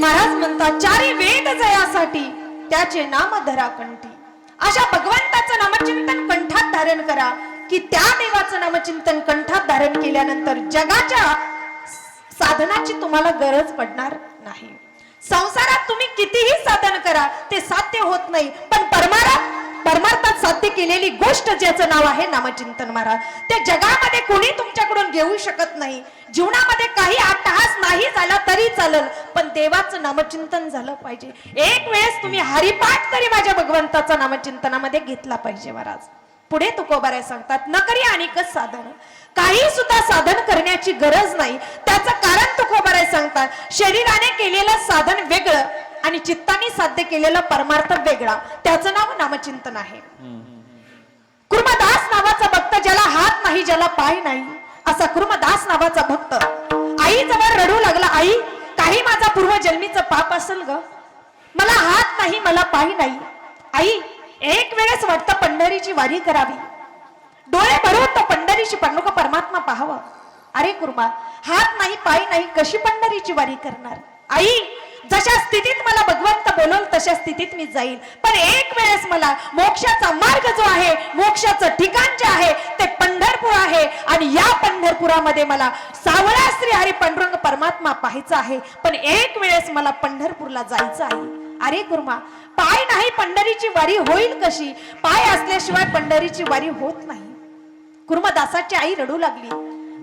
महाराज म्हणतात चारी वेद जयासाठी त्याचे नाम धरा कंठी. अशा भगवंताचं नामचिंतन कंठात धारण करा की त्या देवाचं नामचिंतन कंठात धारण केल्यानंतर जगाच्या साधनाची तुम्हाला गरज पडणार नाही. संसारात तुम्ही कितीही साधन करा ते साध्य होत नाही, पण परमार्थात साध्य केलेली गोष्ट ज्याचं नाव आहे नामचिंतन महाराज, ते जगामध्ये कोणी तुमच्याकडून घेऊ शकत नाही. जीवनामध्ये काही अट्टहास नाही झाला तरी चालेल, पण देवाचं नामचिंतन झालं पाहिजे. एक वेळेस तुम्ही हरिपाठ तरी माझ्या भगवंताचा नामचिंतनामध्ये घेतला पाहिजे महाराज. पुढे तुकोबाराय सांगतात न करी अनेकच साधन, काही सुद्धा साधन करण्याची गरज नाही. त्याचं कारण तुकोबाराय सांगतात शरीराने केलेलं साधन वेगळं आणि चित्ताने साध्य केलेलं परमार्थ वेगळा, त्याचं नाव नामचिंतन आहे. कुर्मदास नावाचा भक्त, ज्याला हात नाही ज्याला पाय नाही, असा कुर्मदास नावाचा भक्त आई जवळ रडू लागला, आई काही माझा पूर्वजन्मीचं पाप असेल ग, मला हात नाही मला पाय नाही. आई एक वेळेस वाटतं पंढरीची वारी करावी, डोळे भरून तो पंढरीची पंडुका परमात्मा पाहावा. अरे कुर्मा, हात नाही पाय नाही कशी पंढरीची वारी करणार? आई जशा स्थितीत मला भगवंत बोलवल तशा स्थितीत मी जाईल, पण एक वेळेस मला मोक्षाचा मार्ग जो आहे, मोक्षाचं ठिकाण जे आहे ते पंढरपूर आहे, आणि या पंढरपुरामध्ये मला सावळा श्री हरी पांडुरंग परमात्मा पाहायचा आहे, पण एक वेळेस मला पंढरपूरला जायचं आहे. अरे कुर्मा, पाय नाही पंढरीची वारी होईल कशी? पाय असल्याशिवाय पंढरीची वारी होत नाही. कुर्मदासाची आई रडू लागली,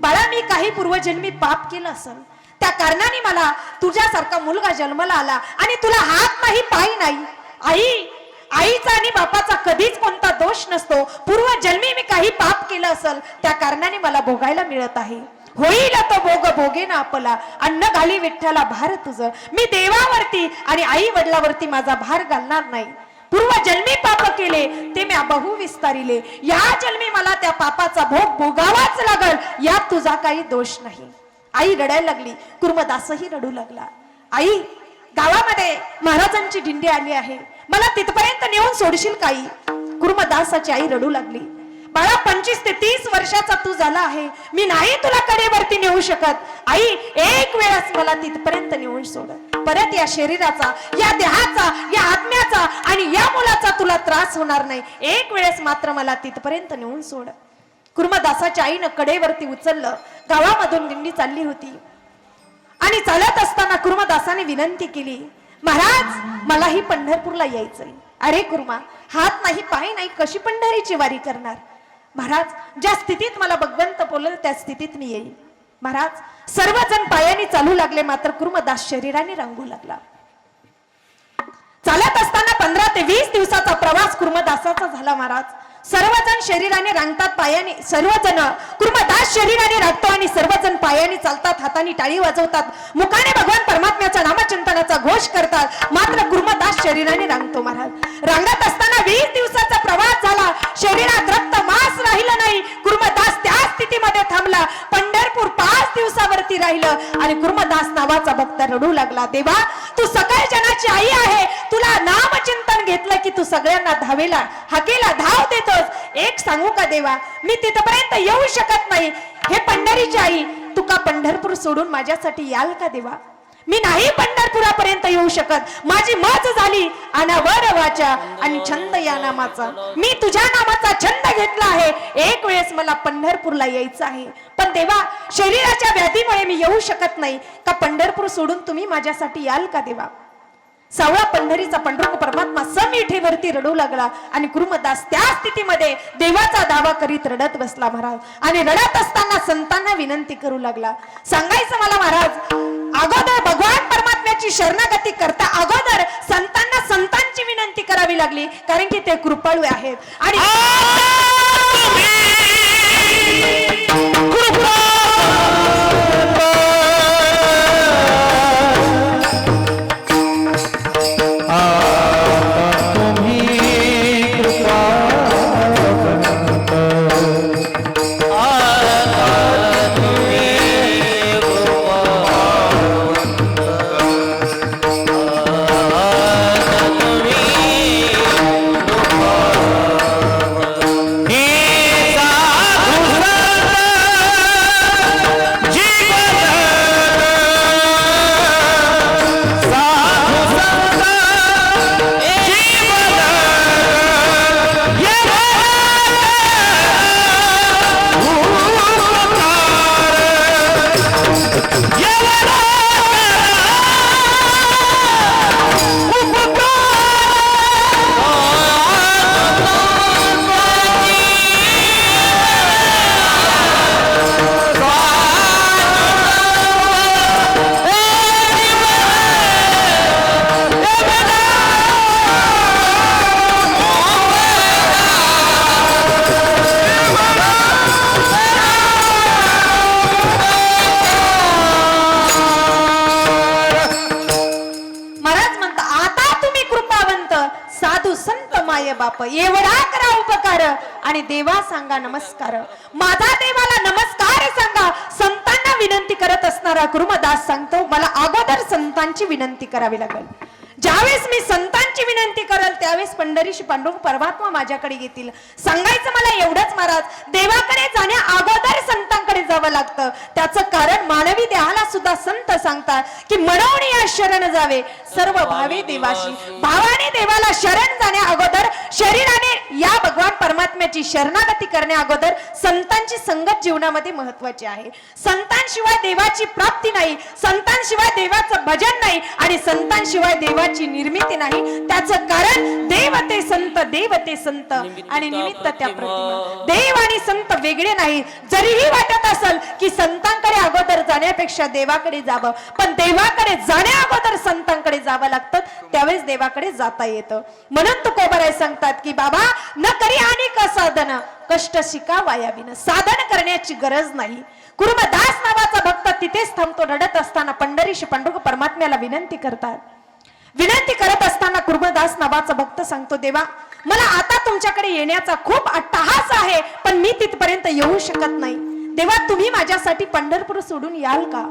बाळा मी काही पूर्वजन्मी पाप केलं असेल, त्या कारणाने मला तुझ्यासारखा मुलगा जन्माला आला आणि तुला हात नाही पाय नाही. आई आईचा आणि बापाचा कधीच कोणता दोष नसतो. पूर्वजन्मी मी काही पाप केलं असेल त्या कारणाने मला भोगायला मिळत आहे. होईल तो भोग भोगे ना आपला, अन्न घाली विठ्ठला भार तुझं. मी देवावरती आणि आई वडिलावरती माझा भार घालणार नाही. पूर्वजन्मी पाप केले ते मी बहु विस्तारिले, या जन्मी मला त्या पापाचा भोग भोगावाच लागल, यात तुझा काही दोष नाही. आई रडायला लागली, कुर्मदासही रडू लागला. आई गावामध्ये महाराजांची दिंडी आली आहे, मला तिथपर्यंत नेऊन सोडशील का आई? कुर्मदासाची आई रडू लागली, बाळा 25 ते 30 वर्षाचा तू झाला आहे, मी नाही तुला कडेवरती नेऊ शकत. आई एक वेळच मला तिथपर्यंत नेऊन सोड. परत या शरीराचा, या देहाचा, या आत्म्याचा आणि या मुलाचा तुला त्रास होणार नाही. एक वेळेस मात्र मला तिथपर्यंत नेऊन सोड. कुर्मदासाच्या आईनं कडेवरती उचललं. गावामधून दिंडी चालली होती आणि चालत असताना कुर्मदासाने विनंती केली, महाराज मलाही पंढरपूरला यायचंय. अरे कुर्मा, हात नाही पाय नाही कशी पंढरीची वारी करणार? महाराज ज्या स्थितीत मला भगवंत बोलल त्या स्थितीत मी येईल. महाराज सर्वजण पायाने चालू लागले, मात्र कुर्मदास शरीराने रांगू लागला. चालत असताना 15 ते 20 दिवसाचा प्रवास कुर्मदासाचा झाला. महाराज सर्वजण शरीराने रांगतात, पायाने सर्वजण, कुर्मदास शरीराने रांगतो आणि सर्वजण पायाने चालतात, हाताने टाळी वाजवतात, मुखाने भगवान परमात्म्याच्या नामचिंतनाचा घोष करतात, मात्र कुर्मदास शरीराने रांगतो. महाराज रांगत असताना 20 दिवसाचा प्रवास झाला, शरीरात रक्त मांस राहिलं नाही. कुर्मदास त्या स्थितीमध्ये थांबला. पंढरपूर 5 दिवसावरती राहिलं आणि कुर्मदास नावाचा भक्त रडू लागला, देवा तू सकळ जनाची आई आहे, तुला नामचिंतन घेतलं की तू सगळ्यांना धावेला हाकेला धाव देतोस. एक सांगू का देवा, मी तिथपर्यंत येऊ शकत नाही. हे पंढरीची आई, तू का पंढरपूर सोडून माझ्यासाठी याल का देवा? मी नाही पंढरपुरापर्यंत येऊ शकत. माझी मज झाली अनावर वाचा आणि छंद या नामाचा. मी तुझ्या नामाचा छंद घेतला आहे. एक वेळेस मला पंढरपूरला यायचं आहे, पण देवा शरीराच्या व्याधीमुळे मी येऊ शकत नाही. का पंढरपूर सोडून तुम्ही माझ्यासाठी याल का देवा? सावळा पंढरीचा पांडुरंग परमात्मा समिठेवरती रडू लागला आणि कुर्मदास त्या स्थितीमध्ये देवाचा दावा करीत रडत बसला. महाराज आणि रडत असताना संतांना विनंती करू लागला. सांगायचं मला महाराज, अगोदर भगवान परमात्म्याची शरणागती करता अगोदर संतांना संतांची विनंती करावी लागली, कारण की ते कृपाळू आहेत. आणि बाप एवढा करा उपकार आणि देवा सांगा नमस्कार. माझा देवाला नमस्कार सांगा. संतांना विनंती करत असणारा कुर्मदास सांगतो मला अगोदर संतांची विनंती करावी लागेल. ज्यावेळेस मी संतांची विनंती करेल त्यावेळेस पंढरीश पांडुरंग परमात्मा माझ्याकडे येतील. सांगायचं मला एवढंच महाराज, देवाकडे जाण्या अगोदर संतांकडे जावं लागतं. त्याचं कारण मानवी देहाला सुद्धा संत सांगतात की मनवणी या शरण जावे सर्व भावे देवाशी. भावाने देवाला शरण जाण्या अगोदर शरीराने या भगवान परमात्म्याची शरणागती करण्या अगोदर संतांची संगत जीवनामध्ये महत्वाची आहे. संतांशिवाय देवाची प्राप्ती नाही, संतांशिवाय देवाचं भजन नाही आणि संतांशिवाय देवाची निर्मिती नाही. त्याचं कारण देव ते संत, देव ते संत आणि निमित्त त्या प्रतिमा. देव आणि संत वेगळे नाही. जरीही वाटत असेल की संतांकडे अगोदर जाण्यापेक्षा देवाकडे जावं, पण देवाकडे जाण्या अगोदर संतांकडे जावं लागतं, त्यावेळेस देवाकडे जाता येतं. म्हणून तुकोबराय सांगतात की बाबा न करी आणि का साधन कष्ट शिका वायाविन. साधन करण्याची गरज नाही. कुर्मदास नावाचा भक्त तिथेच थांबतो. रडत असताना पंढरीश पांडुरंग परमात्म्याला विनंती करतात. विनंती करत असताना कुर्मदास नावाचा भक्त सांगतो देवा मला आता तुमच्याकडे येण्याचा खूप अट्टहास आहे, पण मी तिथपर्यंत येऊ शकत नाही. देवा तुम्ही माझ्यासाठी पंढरपूर सोडून याल का?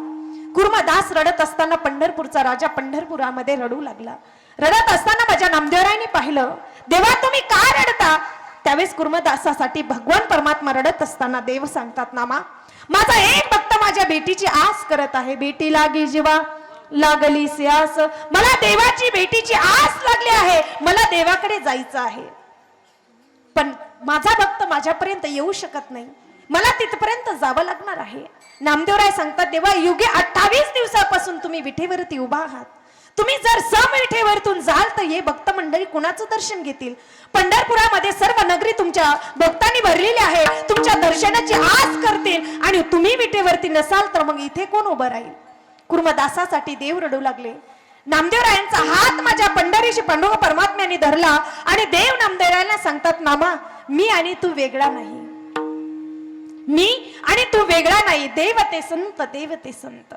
कुर्मदास रडत असताना पंढरपूरचा राजा पंढरपुरामध्ये रडू लागला. रडत असताना माझ्या नामदेवरायांनी पाहिलं, देवा तुम्ही का रडता? त्यावेळेस कुर्मदासासाठी भगवान परमात्मा रडत असताना देव सांगतात नामा माझा एक भक्त माझ्या बेटीची आस करत आहे. बेटी लागी जीवा लागली स्यास. मला देवाची बेटीची आस लागली आहे. मला देवाकडे जायचं आहे, पण माझा भक्त माझ्यापर्यंत येऊ शकत नाही. मला तिथपर्यंत जावं लागणार आहे. नामदेवराय सांगतात देवा युगे 28 दिवसापासून तुम्ही विठेवरती उभा आहात. तुम्ही जर विठेवरतून जाल तर हे भक्त मंडळी कुणाचं दर्शन घेतील? पंढरपुरामध्ये सर्व नगरी तुमच्या भक्तांनी भरलेली आहे. तुमच्या दर्शनाची आस करतील आणि तुम्ही विठेवरती नसाल तर मग इथे कोण उभं राहील? कुर्मदासासाठी देव रडू लागले. नामदेवरायांचा हात माझ्या पंढरीशी पांडुरंग परमात्म्याने धरला आणि देव नामदेवरायांना सांगतात नामा मी आणि तू वेगळा नाही. मी आणि तू वेगळा नाही. देव ते संत, देव ते संत.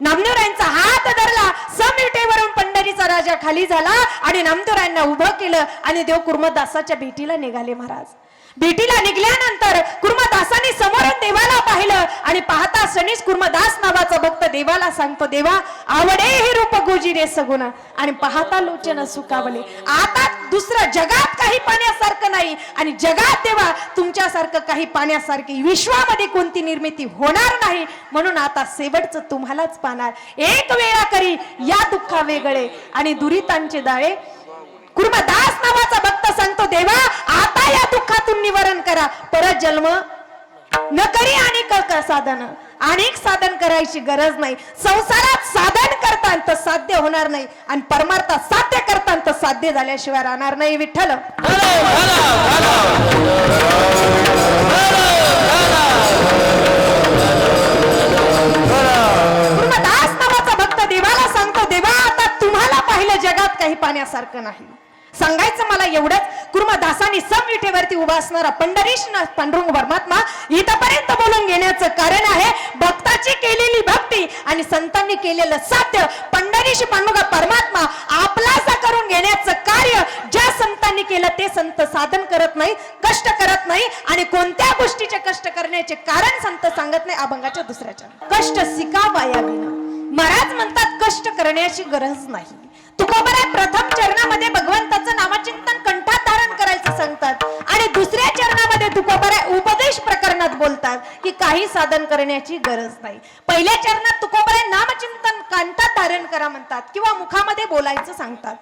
नामदेवरायांचा हात धरला. समिटेवरून पंढरीचा राजा खाली झाला आणि नामदेवरायांना उभं केलं आणि देव कुर्मदासाच्या भेटीला निघाले. महाराज भेटीला निघाल्यानंतर कुर्मदासाने समोरून देवाला पाहिलं आणि पाहता क्षणीच कुर्मदास नावाचा भक्त देवाला सांगतो देवा आवडे हे रूप गोजिरे सगुण आणि पाहता लोचन सुखावले. आता दुसरं जगात काही पाण्यासारखं नाही आणि जगात देवा तुमच्यासारखं काही पाण्यासारखी विश्वामध्ये कोणती निर्मिती होणार नाही. म्हणून आता शेवटचं तुम्हालाच पाहणार. एक वेळा करी या दुःखा वेगळे आणि दुरितांचे दाळे. कुर्मदास नावाचा भक्त सांगतो देवा आता या दुःखातून निवारण करा. परत जन्म न करी आणि साधन. अनेक साधन करायची गरज नाही. संसारात साधन करताना तर साध्य होणार नाही आणि परमार्थात साध्य करताना तर साध्य झाल्याशिवाय राहणार नाही. विठ्ठल कुर्मदास नावाचा भक्त देवाला सांगतो देवा आता तुम्हाला पाहिलं जगात काही पाण्यासारखं नाही. सांगायचं मला एवढंच, कुर्मदासानी विठेवरती उभा असणारा पंढरीश पांडुरंग परमात्मा इथपर्यंत बोलून घेण्याचं कारण आहे भक्ताची केलेली भक्ती आणि संतांनी केलेलं साध्य. पंढरीश पांडुरंग परमात्मा आपलासा करून घेण्याचं कार्य ज्या संतांनी केलं ते संत साधन करत नाही, कष्ट करत नाही आणि कोणत्या गोष्टीचे कष्ट करण्याचे कारण संत सांगत नाही. अभंगाच्या दुसऱ्याच्या कष्ट शिकावायाविन. महाराज म्हणतात कष्ट करण्याची गरज नाही. तुकोबराय प्रथम चरणामध्ये भगवंताचं नामचिंतन कंठात धारण करायचं सांगतात आणि दुसऱ्या चरणामध्ये तुकोबराय उपदेश प्रकरणात बोलतात की काही साधन करण्याची गरज नाही. पहिल्या चरणात तुकोबराय नामचिंतन कंठात धारण करा म्हणतात किंवा मुखामध्ये बोलायचं सांगतात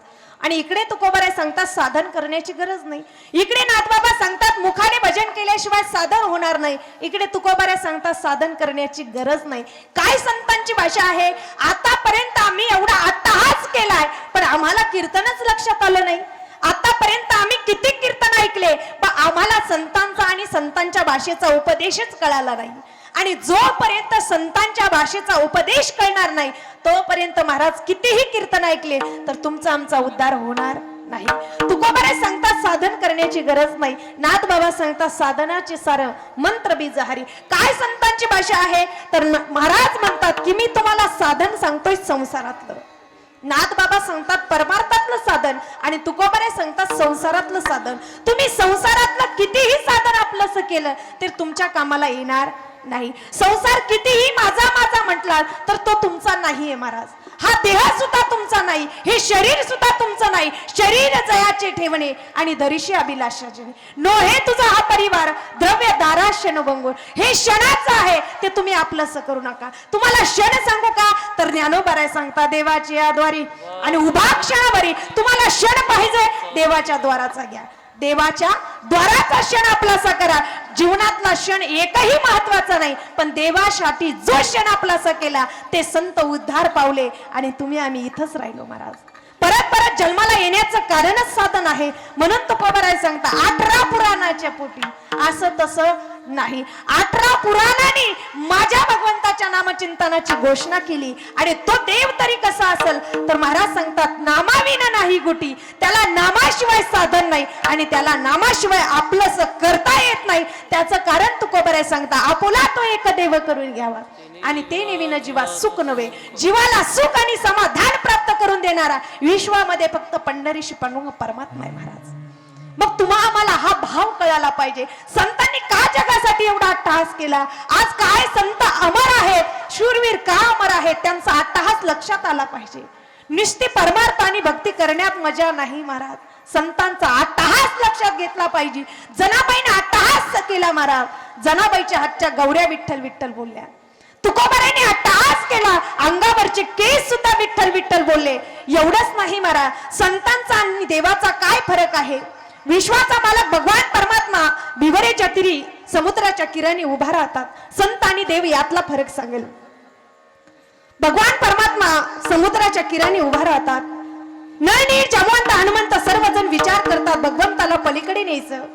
आणि इकडे तुकोबराय सांगतात साधन करण्याची गरज नाही. इकडे नाथबाबा सांगतात मुखाने भजन केल्याशिवाय साधन होणार नाही. इकडे तुकोबराय सांगतात साधन करण्याची गरज नाही. काय संतांची भाषा आहे? आतापर्यंत आम्ही एवढा अट्टहास केलाय पण आम्हाला कीर्तनच लक्षात आलं नाही. आतापर्यंत आम्ही किती कीर्तन ऐकले पण आम्हाला संतांचा आणि संतांच्या भाषेचा उपदेशच कळाला नाही. आणि जोपर्यंत संतांच्या भाषेचा उपदेश कळणार नाही तोपर्यंत महाराज कितीही कीर्तन ऐकले तर तुमचा आमचा उद्धार होणार नाही. तुकोबराय सांगतात साधन करण्याची गरज नाही. नाथ बाबा सांगतात साधनाचे सार मंत्र बीज हरी. काय संतांची भाषा आहे तर महाराज म्हणतात की मी तुम्हाला साधन सांगतोय संसारातलं. नाथ बाबा सांगतात परमार्थातलं साधन आणि तुकोबारे सांगतात संसारातलं साधन. तुम्ही संसारातलं कितीही साधन आपलंसं केलं तर तुमच्या कामाला येणार नाही. संसार कितीही माझा माझा म्हटला तर तो तुमचा नाहीये महाराज. हा देह सुद्धा तुमचा नाही, हे शरीर सुद्धा तुमचं नाही. शरीर जयाचे ठेवणे आणि दरीशी अभिलाषाचे नो हे तुझा हा परिवार द्रव्य दाराशे न बंगून. हे क्षणाचं आहे ते तुम्ही आपलंसं करू नका. तुम्हाला क्षण सांगू का तर ज्ञानोबाराय सांगता देवाची या द्वारी आणि उभा क्षणावरी तुम्हाला क्षण पाहिजे देवाच्या द्वाराचा घ्या. देवाच्या द्वाराचा क्षण आपलासा करा. जीवनातला क्षण एकही महत्वाचा नाही पण देवासाठी जो क्षण आपलासा केला ते संत उद्धार पावले आणि तुम्ही आम्ही इथंच राहिलो महाराज. परत परत जन्माला येण्याचं कारणच साधन आहे. म्हणून तो पबराय सांगता 18 पुराणाच्या पोटी असं तसं नाही. 18 पुराणांनी माझ्या भगवंताच्या नामचिंतनाची घोषणा केली आणि तो देव तरी कसा असेल तर महाराज सांगतात नामाविना नाही गुटी. त्याला नामाशिवाय साधन नाही आणि त्याला नामाशिवाय आपलंसं करता येत नाही. त्याचं कारण तुकोबराय सांगता आपुला तो एक देव करून घ्यावा आणि ते नेविन जीवा सुख नव्हे. जीवाला सुख आणि समाधान प्राप्त करून देणारा विश्वामध्ये फक्त पंढरीशी परमात्मा आहे महाराज. मग तुम्हाला आम्हाला हा भाव कळायला पाहिजे. संतांनी का जगासाठी एवढा अट्टहास केला? आज काय संत अमर आहेत, शूरवीर का अमर आहेत त्यांचा अट्टहास लक्षात आला पाहिजे. नुसती परमार्थ आणि भक्ती करण्यात मजा नाही महाराज. संतांचा अट्टहास लक्षात घेतला पाहिजे. जनाबाईने अट्टहास केला महाराज. जनाबाईच्या हातच्या गौऱ्या विठ्ठल विठ्ठल बोलल्या. तुकोबाराने अट्टहास केला, अंगावरचे केस सुद्धा विठ्ठल विठ्ठल बोलले. एवढंच नाही महाराज, संतांचा आणि देवाचा काय फरक आहे? विश्वाचा मालक भगवान परमात्मा भिवरेच्या तीरी समुद्राच्या किराणी उभा राहतात. संत आणि देव यातला फरक सांगेल. भगवान परमात्मा समुद्राच्या किराणी उभा राहतात. नळनीर जमवंत हनुमंत सर्वजण विचार करतात भगवंताला पलीकडे न्यायचं.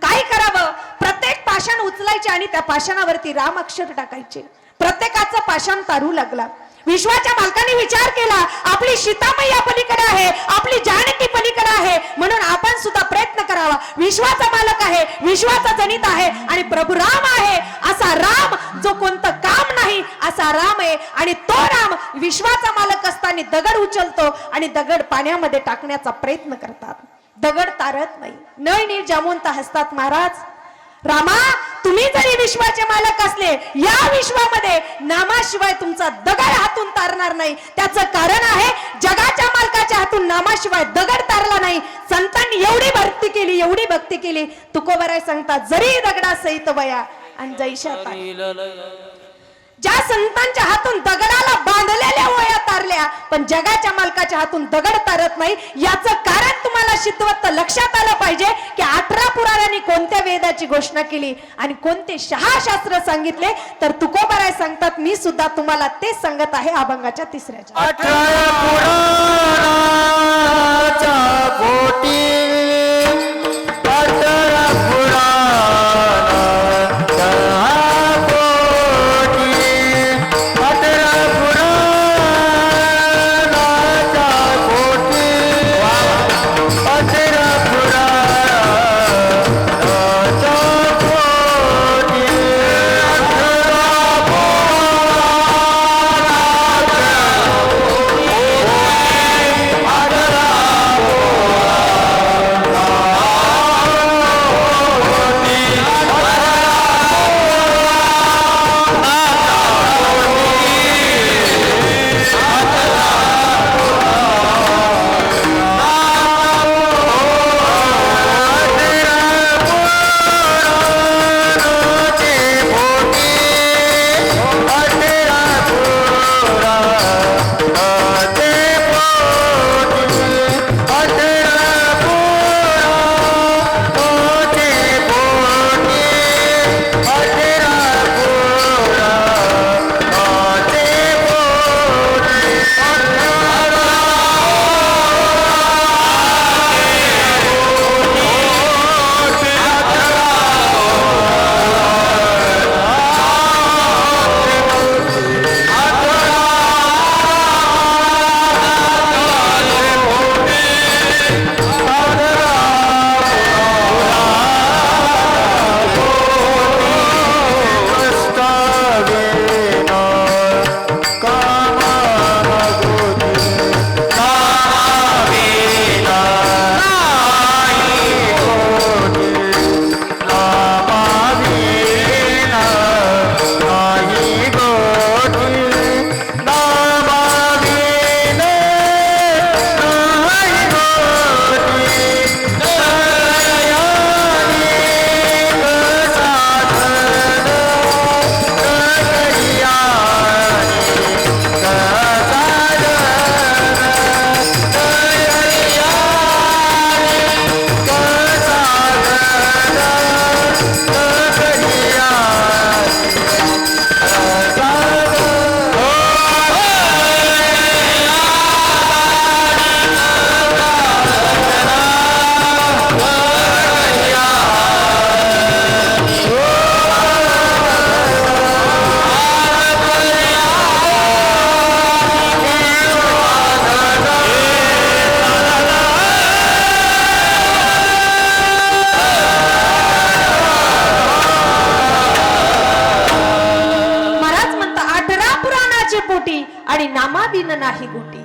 काय करावं? प्रत्येक पाषाण उचलायचे आणि त्या पाषाणावरती राम अक्षर टाकायचे. प्रत्येकाचं पाषाण तारू लागला. विश्वाच्या मालकाने विचार केला आपली सीतामैया पलीकडे आहे, आपली जानकी पलीकडे आहे, म्हणून आपण सुद्धा प्रयत्न करावा. विश्वाचा मालक आहे, विश्वाचा जनित आहे आणि प्रभू राम आहे. असा राम जो कोणतं काम नाही असा राम आहे आणि तो राम विश्वाचा मालक असताना दगड उचलतो आणि दगड पाण्यामध्ये टाकण्याचा प्रयत्न करतात. दगड तारत नाही. नळनीर जामवंत हसतात महाराज रामा तुम्ही जरी विश्वाचे मालक असले या विश्वामध्ये नामाशिवाय तुमचा दगड हातून तारणार नाही. त्याचं कारण आहे जगाच्या मालकाच्या हातून नामाशिवाय दगड तारला नाही. संतांनी एवढी भक्ती केली, एवढी भक्ती केली. तुकोबाराय सांगतात जरी दगडा सहित वया आणि जैशा ज्या संतांच्या हातून दगडाला बांधलेल्या वया तारल्या पण जगाच्या मालकाच्या हातून दगड तारत नाही. याचं कारण तुम्हाला शिद्वत्त लक्षात आलं पाहिजे की 18 पुराणांनी कोणत्या वेदाची घोषणा केली आणि कोणते शास्त्र सांगितले. तर तुकोबाराय सांगतात मी सुद्धा तुम्हाला तेच सांगत आहे अभंगाच्या 3ऱ्या 18 पुराणाच्या पोटी 18 पुराणाच्या पोटी 18 पुराणाच्या पोटी 18 पुराणाच्या पोटी 18 पुराणाच्या नाही गोटी